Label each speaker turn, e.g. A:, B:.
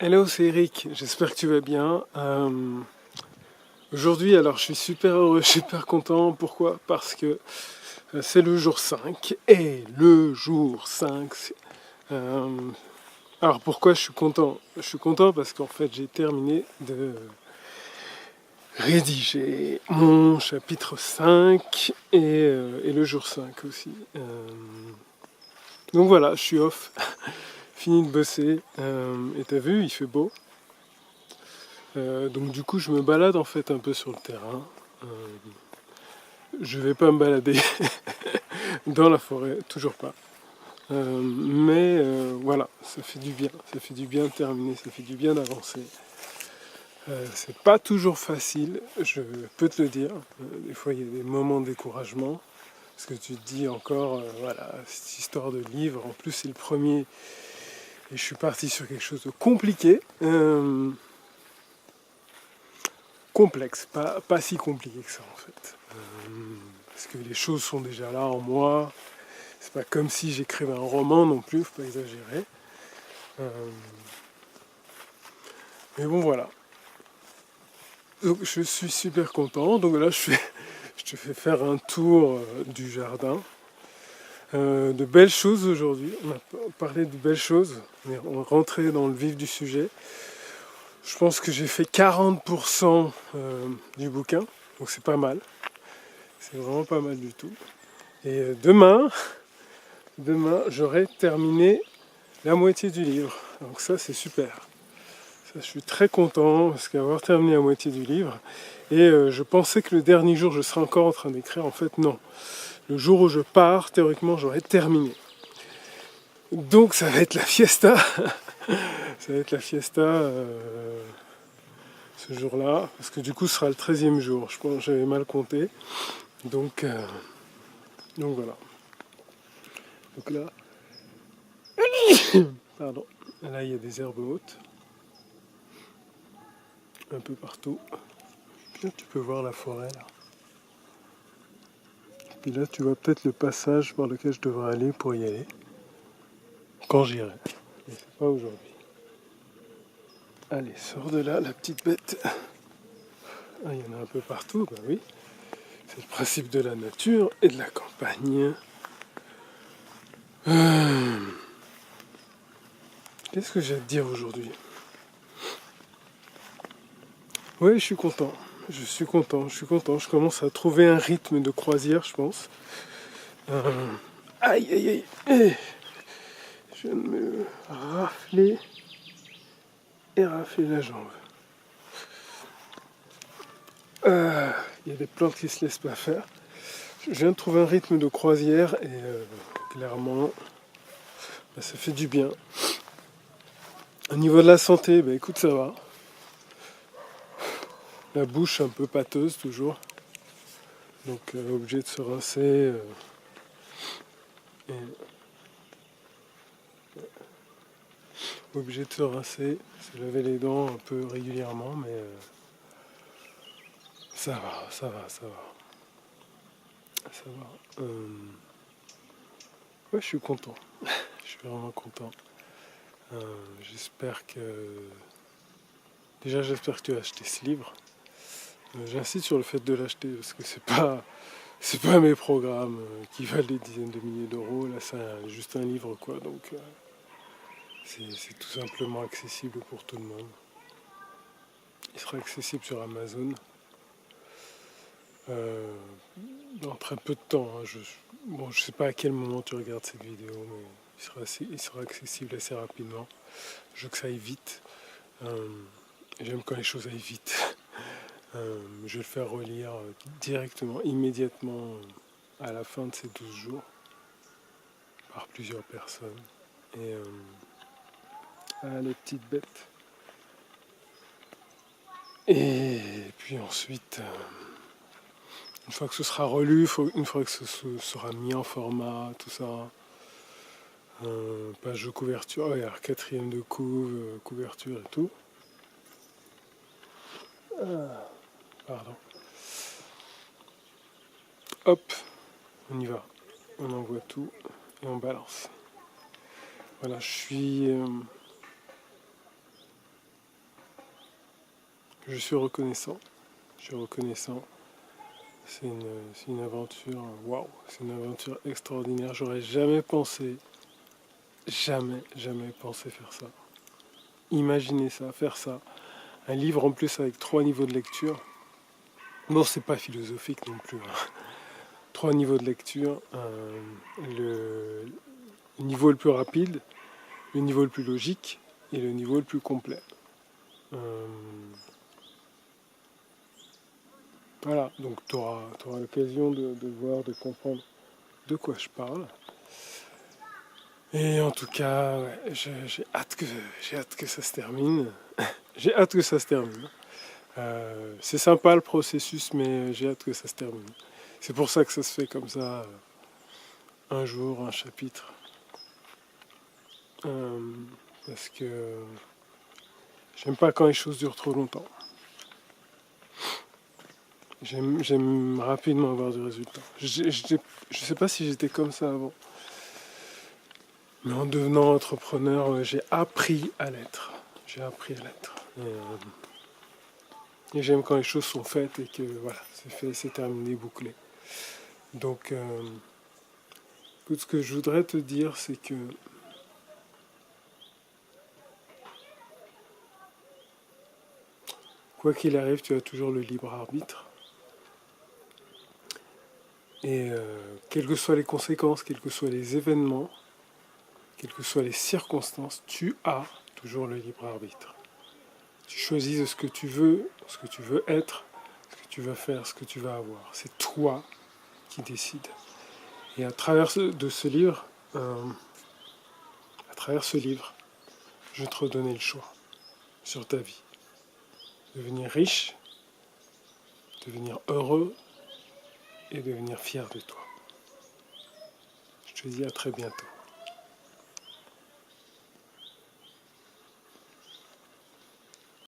A: Hello, c'est Eric, j'espère que tu vas bien. Aujourd'hui, alors je suis super heureux, super content. Pourquoi? Parce que c'est le jour 5. Et le jour 5. euh, alors pourquoi je suis content? Je suis content parce qu'en fait j'ai terminé de rédiger mon chapitre 5 et le jour 5 aussi. Donc voilà, je suis off, fini de bosser. Et t'as vu, il fait beau. Donc du coup, je me balade en fait un peu sur le terrain. Euh, je vais pas me balader dans la forêt, toujours pas. Mais voilà, ça fait du bien. Ça fait du bien de terminer, ça fait du bien d'avancer. C'est pas toujours facile, je peux te le dire. Des fois, il y a des moments de découragement. Parce que tu te dis encore, voilà, cette histoire de livre, en plus c'est le premier, et je suis parti sur quelque chose de compliqué. Complexe, pas si compliqué que ça en fait. Parce que les choses sont déjà là en moi. C'est pas comme si j'écrivais un roman non plus, faut pas exagérer. Euh, mais bon voilà. Donc je suis super content. Donc là je te fais faire un tour du jardin. De belles choses aujourd'hui. On a parlé de belles choses. On est rentré dans le vif du sujet. Je pense que j'ai fait 40% du bouquin. Donc c'est pas mal. C'est vraiment pas mal du tout. Et demain, j'aurai terminé la moitié du livre. Donc ça, c'est super. Ça, je suis très content parce qu'avoir terminé la moitié du livre. Et je pensais que le dernier jour, je serais encore en train d'écrire. En fait, non. Le jour où je pars, théoriquement, j'aurai terminé. Donc ça va être la fiesta. Ça va être la fiesta ce jour-là. Parce que du coup, ce sera le 13e jour. Je pense que j'avais mal compté. Donc voilà. Donc là, pardon. Là, il y a des herbes hautes. Un peu partout. Là, tu peux voir la forêt là. Puis là, tu vois peut-être le passage par lequel je devrais aller pour y aller. Quand j'irai. Mais c'est pas aujourd'hui. Allez, sors de là, la petite bête. Ah, il y en a un peu partout, bah oui. C'est le principe de la nature et de la campagne. Qu'est-ce que j'ai à te dire aujourd'hui? Oui, je suis content. Je suis content, je suis content. Je commence à trouver un rythme de croisière, je pense. Aïe, aïe, aïe. Je viens de me rafler et rafler la jambe. Il y a des plantes qui se laissent pas faire. Je viens de trouver un rythme de croisière et clairement, bah, ça fait du bien. Au niveau de la santé, bah, écoute, ça va. La bouche un peu pâteuse toujours, donc obligé de se rincer. Et obligé de se rincer, se laver les dents un peu régulièrement, mais ça va, ça va, ça va, ça va. Ouais, je suis content. Je suis vraiment content. J'espère que déjà j'espère que tu as acheté ce livre. J'insiste sur le fait de l'acheter parce que c'est pas mes programmes qui valent des dizaines de milliers d'euros. Là, c'est juste un livre quoi, donc c'est tout simplement accessible pour tout le monde. Il sera accessible sur Amazon euh, dans très peu de temps. Hein. Bon, je sais pas à quel moment tu regardes cette vidéo, mais il sera accessible assez rapidement. Je veux que ça aille vite. Euh, J'aime quand les choses aillent vite. Je vais le faire relire directement, immédiatement à la fin de ces 12 jours par plusieurs personnes. Et les petites bêtes. Et puis ensuite, une fois que ce sera relu, une fois que ce sera mis en format, tout ça, page de couverture, regarde, quatrième de couverture et tout. Pardon. Hop, on y va. On envoie tout et on balance. Voilà, je suis je suis reconnaissant. Je suis reconnaissant. C'est une aventure, waouh, c'est une aventure extraordinaire. J'aurais jamais pensé faire ça. Imaginer ça, faire ça. Un livre en plus avec 3 niveaux de lecture. Bon, c'est pas philosophique non plus. 3 niveaux de lecture. Le niveau le plus rapide, le niveau le plus logique et le niveau le plus complet. Voilà, donc tu auras l'occasion de voir, de comprendre de quoi je parle. Et en tout cas, ouais, j'ai hâte que ça se termine. J'ai hâte que ça se termine. C'est sympa le processus, mais j'ai hâte que ça se termine. C'est pour ça que ça se fait comme ça, un jour, un chapitre. Parce que j'aime pas quand les choses durent trop longtemps. J'aime rapidement avoir du résultat. Je sais pas si j'étais comme ça avant. Mais en devenant entrepreneur, j'ai appris à l'être. J'ai appris à l'être. Et j'aime quand les choses sont faites et que voilà, c'est fait, c'est terminé, bouclé. Donc, écoute, ce que je voudrais te dire, c'est que quoi qu'il arrive, tu as toujours le libre arbitre. Et quelles que soient les conséquences, quels que soient les événements, quelles que soient les circonstances, tu as toujours le libre arbitre. Tu choisis ce que tu veux être, ce que tu veux faire, ce que tu vas avoir. C'est toi qui décides. Et à travers ce livre, je vais te redonner le choix sur ta vie. Devenir riche, devenir heureux et devenir fier de toi. Je te dis à très bientôt.